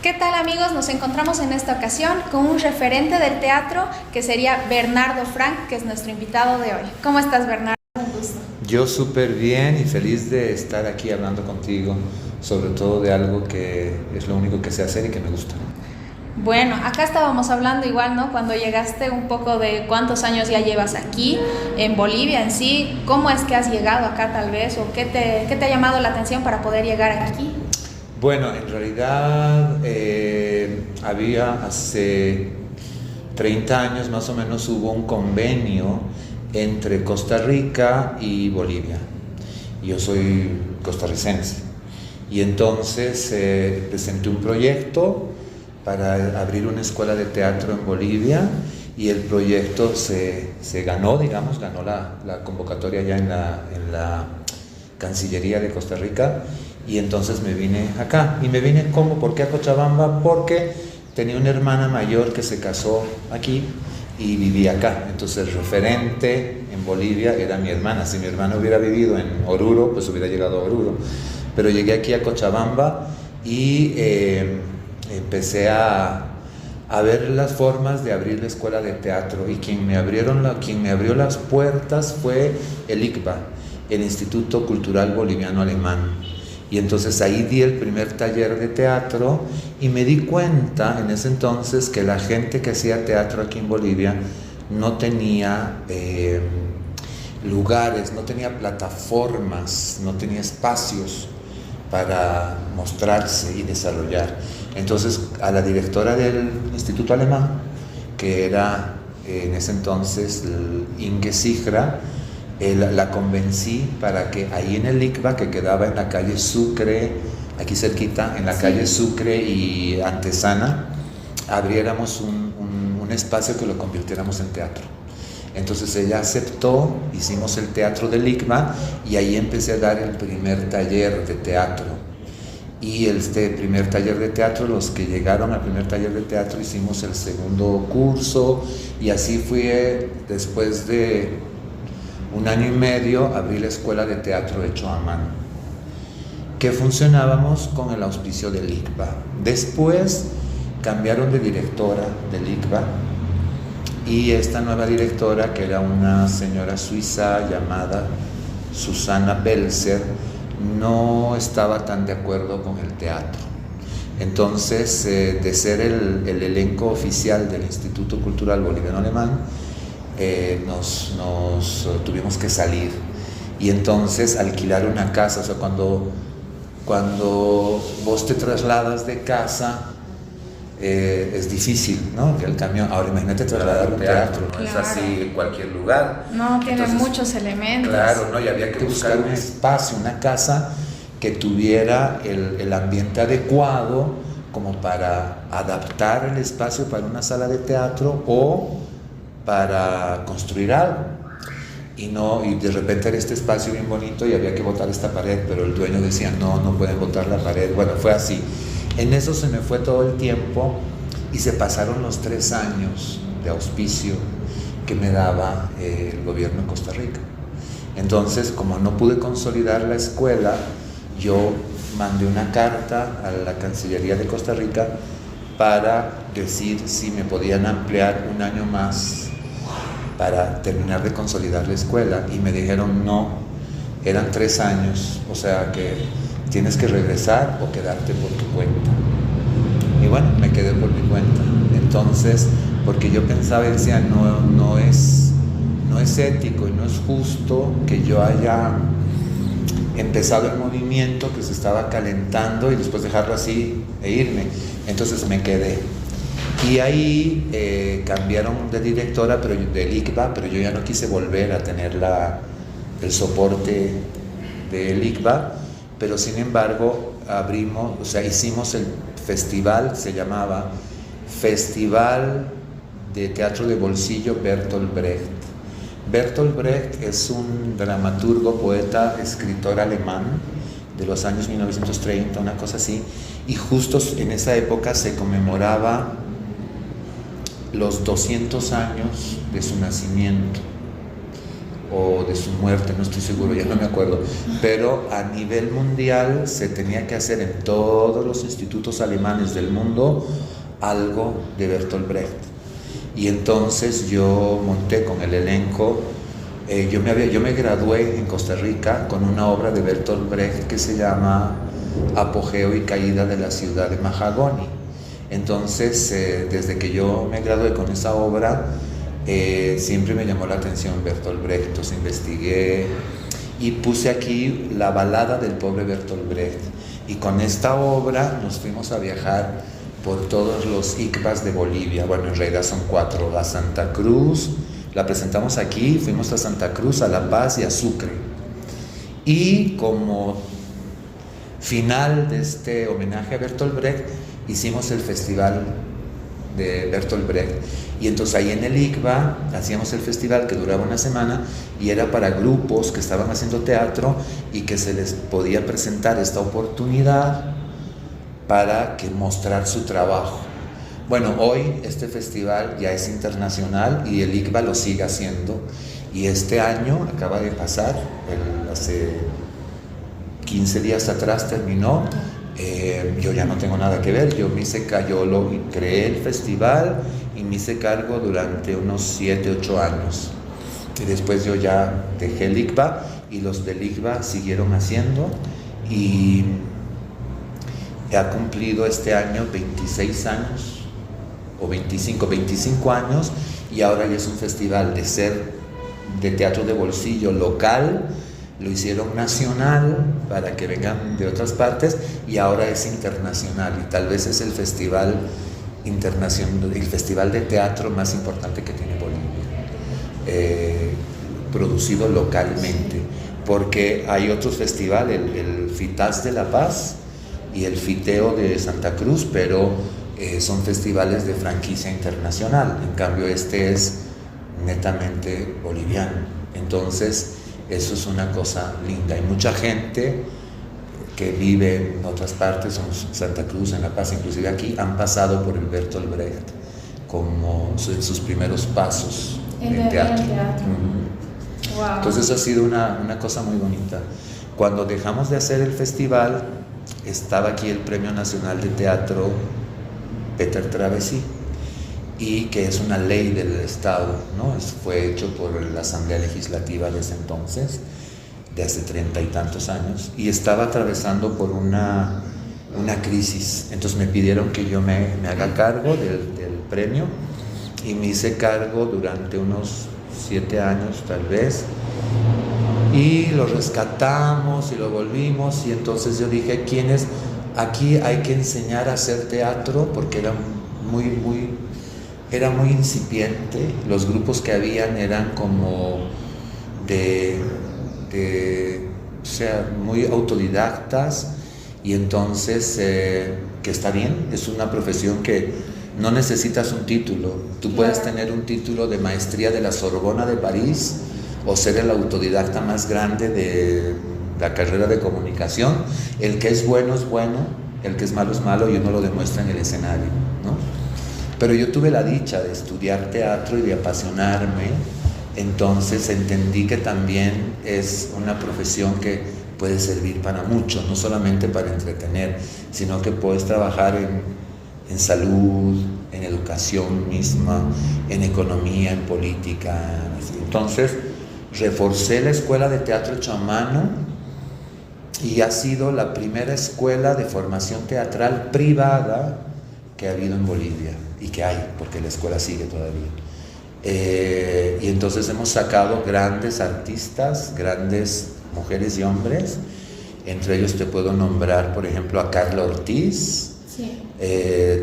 ¿Qué tal, amigos? Nos encontramos en esta ocasión con un referente del teatro que sería Bernardo Frank, que es nuestro invitado de hoy. ¿Cómo estás, Bernardo? Un gusto. Yo súper bien y feliz de estar aquí hablando contigo, sobre todo de algo que es lo único que sé hacer y que me gusta. Bueno, acá estábamos hablando igual, ¿no? Cuando llegaste un poco de cuántos años ya llevas aquí, en Bolivia en sí, ¿cómo es que has llegado acá tal vez? ¿O qué te ha llamado la atención para poder llegar aquí? Bueno, en realidad había hace 30 años más o menos hubo un convenio entre Costa Rica y Bolivia. Yo soy costarricense y entonces presenté un proyecto para abrir una escuela de teatro en Bolivia y el proyecto se ganó, digamos, ganó la convocatoria ya en la Cancillería de Costa Rica. Y entonces me vine acá. ¿Y me vine cómo? ¿Por qué a Cochabamba? Porque tenía una hermana mayor que se casó aquí y vivía acá. Entonces el referente en Bolivia era mi hermana. Si mi hermana hubiera vivido en Oruro, pues hubiera llegado a Oruro. Pero llegué aquí a Cochabamba y empecé a ver las formas de abrir la escuela de teatro. Y quien me abrió las puertas fue el ICBA, el Instituto Cultural Boliviano Alemán. Y entonces ahí di el primer taller de teatro y me di cuenta en ese entonces que la gente que hacía teatro aquí en Bolivia no tenía lugares, no tenía plataformas, no tenía espacios para mostrarse y desarrollar. Entonces a la directora del Instituto Alemán, que era en ese entonces Inge Sigra, la convencí para que ahí en el ICBA, que quedaba en la calle Sucre, aquí cerquita, en la calle Sucre y Antesana, abriéramos un espacio que lo convirtiéramos en teatro. Entonces ella aceptó, hicimos el teatro del ICBA y ahí empecé a dar el primer taller de teatro. Y este primer taller de teatro, los que llegaron al primer taller de teatro, hicimos el segundo curso y así fui después de un año y medio abrí la escuela de teatro hecho a mano, que funcionábamos con el auspicio del ICBA. Después cambiaron de directora del ICBA y esta nueva directora, que era una señora suiza llamada Susana Belzer, no estaba tan de acuerdo con el teatro. Entonces, de ser el elenco oficial del Instituto Cultural Boliviano Alemán, nos tuvimos que salir y entonces alquilar una casa. O sea, cuando vos te trasladas de casa es difícil, ¿no? Que el camión, ahora imagínate trasladar un teatro, no es así en cualquier lugar. No, tiene Entonces, muchos elementos. claro, ¿no? Y había que buscar un espacio, una casa que tuviera el ambiente adecuado como para adaptar el espacio para una sala de teatro o para construir algo. Y de repente era este espacio bien bonito y había que botar esta pared, pero el dueño decía no pueden botar la pared. Bueno, fue así. En eso se me fue todo el tiempo y se pasaron los 3 años de auspicio que me daba el gobierno de Costa Rica. Entonces, como no pude consolidar la escuela, yo mandé una carta a la Cancillería de Costa Rica para decir si me podían ampliar un año más para terminar de consolidar la escuela, y me dijeron no, eran 3 años, o sea que tienes que regresar o quedarte por tu cuenta. Y bueno, me quedé por mi cuenta. Entonces, porque yo pensaba y decía, no es ético y no es justo que yo haya empezado el movimiento que se estaba calentando y después dejarlo así e irme. Entonces me quedé. Y ahí cambiaron de directora del ICBA, pero yo ya no quise volver a tener el soporte del ICBA, pero sin embargo hicimos el festival, se llamaba Festival de Teatro de Bolsillo Bertolt Brecht. Bertolt Brecht es un dramaturgo, poeta, escritor alemán de los años 1930, una cosa así, y justo en esa época se conmemoraba los 200 años de su nacimiento. o de su muerte, no estoy seguro, ya no me acuerdo, pero a nivel mundial se tenía que hacer en todos los institutos alemanes del mundo algo de Bertolt Brecht. Y entonces yo monté con el elenco, yo me gradué en Costa Rica con una obra de Bertolt Brecht que se llama Apogeo y caída de la ciudad de Mahagoni. Entonces, desde que yo me gradué con esa obra, siempre me llamó la atención Bertolt Brecht. Entonces investigué y puse aquí la balada del pobre Bertolt Brecht. Y con esta obra nos fuimos a viajar por todos los ICBAs de Bolivia. Bueno, en realidad son 4. A Santa Cruz, la presentamos aquí, fuimos a Santa Cruz, a La Paz y a Sucre. Y como final de este homenaje a Bertolt Brecht, hicimos el festival de Bertolt Brecht. Y entonces ahí en el ICBA hacíamos el festival que duraba una semana y era para grupos que estaban haciendo teatro y que se les podía presentar esta oportunidad para que mostrar su trabajo. Bueno, hoy este festival ya es internacional y el ICBA lo sigue haciendo, y este año acaba de pasar, hace 15 días atrás terminó. Yo ya no tengo nada que ver, yo creé el festival y me hice cargo durante unos 7, 8 años. Y después yo ya dejé el ICBA y los del ICBA siguieron haciendo, y ha cumplido este año 26 años o 25 años, y ahora ya es un festival de teatro de bolsillo local. Lo hicieron nacional para que vengan de otras partes, y ahora es internacional, y tal vez es el festival internacional, el festival de teatro más importante que tiene Bolivia, producido localmente, porque hay otros festivales, el FITAS de La Paz y el FITEO de Santa Cruz, pero son festivales de franquicia internacional. En cambio este es netamente boliviano. Entonces eso es una cosa linda. Hay mucha gente que vive en otras partes, en Santa Cruz, en La Paz, inclusive aquí, han pasado por el Bertolt Brecht como sus primeros pasos en teatro. Wow. Entonces ha sido una cosa muy bonita. Cuando dejamos de hacer el festival, estaba aquí el Premio Nacional de Teatro Peter Travesí, y que es una ley del Estado, ¿no? Fue hecho por la Asamblea Legislativa de ese entonces, de hace 30 y tantos años, y estaba atravesando por una crisis. Entonces me pidieron que yo me haga cargo del premio, y me hice cargo durante unos 7 años tal vez, y lo rescatamos y lo volvimos. Y entonces yo dije, aquí hay que enseñar a hacer teatro, porque era muy incipiente. Los grupos que habían eran como o sea, muy autodidactas, y entonces que está bien, es una profesión que no necesitas un título. Tú puedes tener un título de maestría de la Sorbona de París, o ser el autodidacta más grande de la carrera de comunicación. El que es bueno es bueno, el que es malo, y uno lo demuestra en el escenario, ¿no? Pero yo tuve la dicha de estudiar teatro y de apasionarme, entonces entendí que también es una profesión que puede servir para mucho, no solamente para entretener, sino que puedes trabajar en salud, en educación misma, en economía, en política. Entonces reforcé la escuela de teatro hecho a mano, y ha sido la primera escuela de formación teatral privada que ha habido en Bolivia, y que hay, porque la escuela sigue todavía. Y entonces hemos sacado grandes artistas, grandes mujeres y hombres. Entre ellos te puedo nombrar, por ejemplo, a Carla Ortiz. Sí.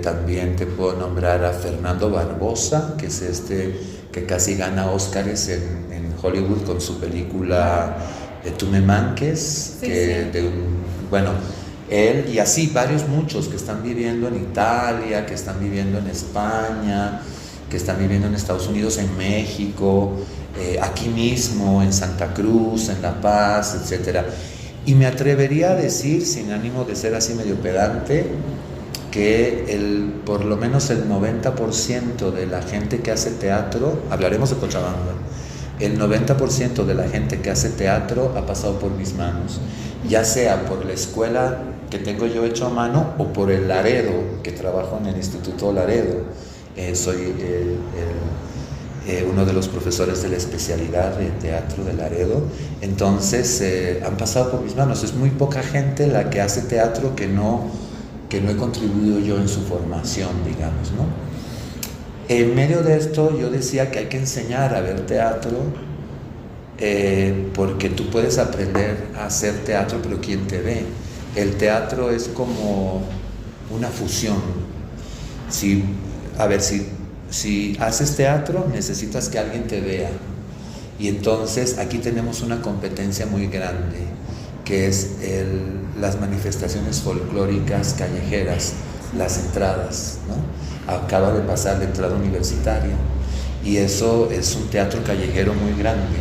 También te puedo nombrar a Fernando Barbosa, que es que casi gana Óscares en Hollywood con su película Tú me manques, sí, que sí. Bueno, él y así muchos que están viviendo en Italia, que están viviendo en España, que están viviendo en Estados Unidos, en México, aquí mismo, en Santa Cruz, en La Paz, etc. Y me atrevería a decir, sin ánimo de ser así medio pedante, que por lo menos el 90% de la gente que hace teatro, hablaremos de Cochabamba, el 90% de la gente que hace teatro ha pasado por mis manos, ya sea por la escuela que tengo yo hecho a mano o por el Laredo, que trabajo en el Instituto Laredo. Soy uno de los profesores de la especialidad de teatro de Laredo. Entonces han pasado por mis manos. Es muy poca gente la que hace teatro que no he contribuido yo en su formación, digamos, ¿no? En medio de esto yo decía que hay que enseñar a ver teatro, porque tú puedes aprender a hacer teatro, pero ¿quién te ve? El teatro es como una fusión. Si haces teatro, necesitas que alguien te vea. Y entonces aquí tenemos una competencia muy grande, que es las manifestaciones folclóricas callejeras, las entradas, ¿no? Acaba de pasar la entrada universitaria, y eso es un teatro callejero muy grande.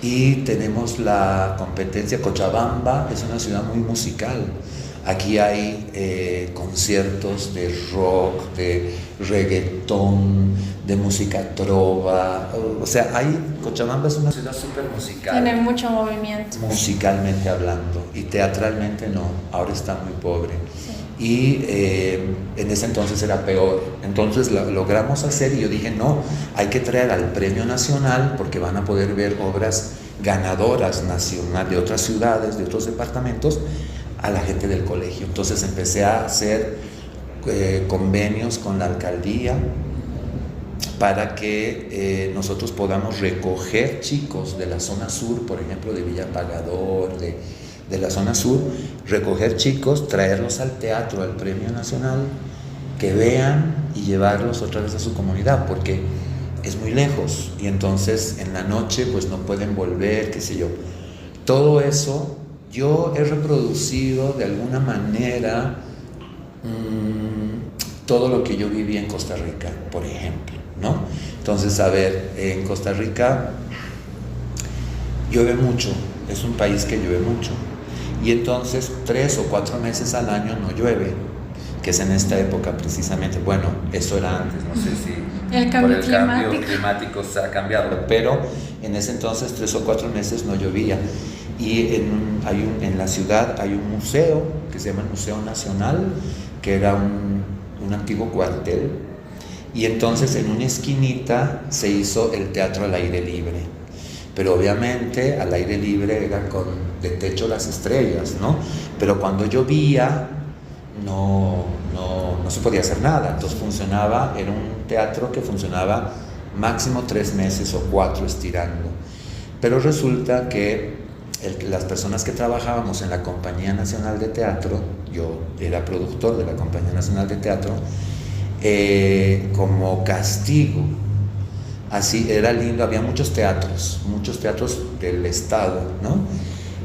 Y tenemos la competencia. Cochabamba es una ciudad muy musical. Aquí hay conciertos de rock, de reggaetón, de música trova. O sea, Cochabamba es una ciudad súper musical. Tiene mucho movimiento. Musicalmente hablando, y teatralmente no, ahora está muy pobre. Sí. Y en ese entonces era peor. Entonces lo logramos hacer, y yo dije, no, hay que traer al Premio Nacional, porque van a poder ver obras ganadoras nacional de otras ciudades, de otros departamentos, a la gente del colegio. Entonces empecé a hacer convenios con la alcaldía para que nosotros podamos recoger chicos de la zona sur, por ejemplo, de Villa Pagador, de la zona sur, recoger chicos, traerlos al teatro, al Premio Nacional, que vean y llevarlos otra vez a su comunidad, porque es muy lejos, y entonces en la noche pues no pueden volver, qué sé yo. Todo eso yo he reproducido de alguna manera todo lo que yo viví en Costa Rica, por ejemplo, ¿no? Entonces, a ver, en Costa Rica llueve mucho, es un país que llueve mucho, y entonces 3 o 4 meses al año no llueve, que es en esta época precisamente. Bueno, eso era antes, no sé si el cambio climático se ha cambiado, pero en ese entonces 3 o 4 meses no llovía. Y en la ciudad hay un museo que se llama el Museo Nacional, que era un antiguo cuartel, y entonces en una esquinita se hizo el teatro al aire libre, pero obviamente al aire libre era de techo las estrellas, ¿no? Pero cuando llovía no se podía hacer nada. Entonces era un teatro que funcionaba máximo 3 meses o 4 estirando. Pero resulta que las personas que trabajábamos en la Compañía Nacional de Teatro, yo era productor de la Compañía Nacional de Teatro, como castigo, así era lindo, había muchos teatros del estado, ¿no?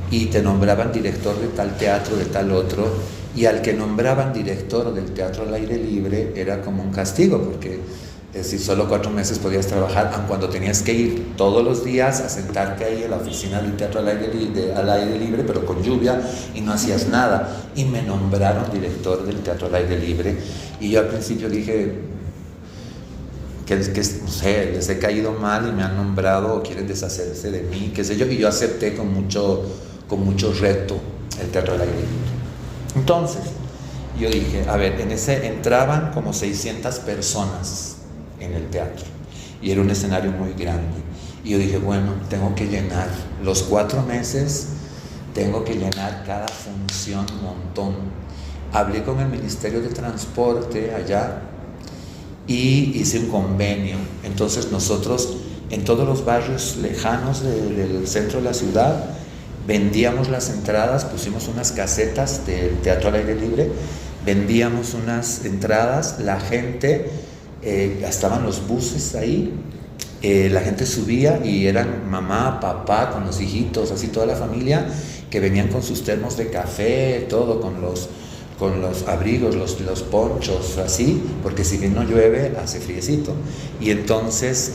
Y te nombraban director de tal teatro, de tal otro, y al que nombraban director del teatro al aire libre era como un castigo, porque es decir, solo 4 meses podías trabajar, aun cuando tenías que ir todos los días a sentarte ahí en la oficina del teatro al aire libre, pero con lluvia, y no hacías nada. Y me nombraron director del teatro al aire libre, y yo al principio dije que no sé, les he caído mal y me han nombrado, o quieren deshacerse de mí, qué sé yo, y yo acepté con mucho reto el teatro al aire libre. Entonces yo dije, a ver, entraban como 600 personas en el teatro, y era un escenario muy grande, y yo dije, bueno, tengo que llenar los 4 meses, tengo que llenar cada función un montón. Hablé con el Ministerio de Transporte allá y hice un convenio. Entonces nosotros en todos los barrios lejanos del centro de la ciudad vendíamos las entradas, pusimos unas casetas del teatro al aire libre, vendíamos unas entradas, la gente, estaban los buses ahí, la gente subía y eran mamá, papá, con los hijitos, así toda la familia, que venían con sus termos de café, todo, con los abrigos, los ponchos, así, porque si bien no llueve, hace friecito. Y entonces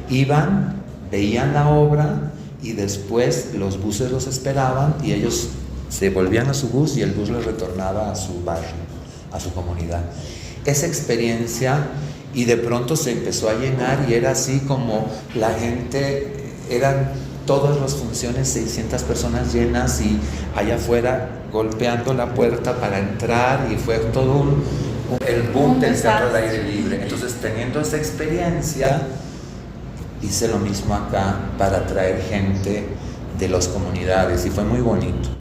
iban, veían la obra, y después los buses los esperaban, y ellos se volvían a su bus y el bus los retornaba a su barrio, a su comunidad. Esa experiencia y de pronto se empezó a llenar y era así como la gente, eran todas las funciones, 600 personas llenas y allá afuera golpeando la puerta para entrar y fue todo el boom del teatro al aire libre. Entonces, teniendo esa experiencia, hice lo mismo acá para atraer gente de las comunidades y fue muy bonito.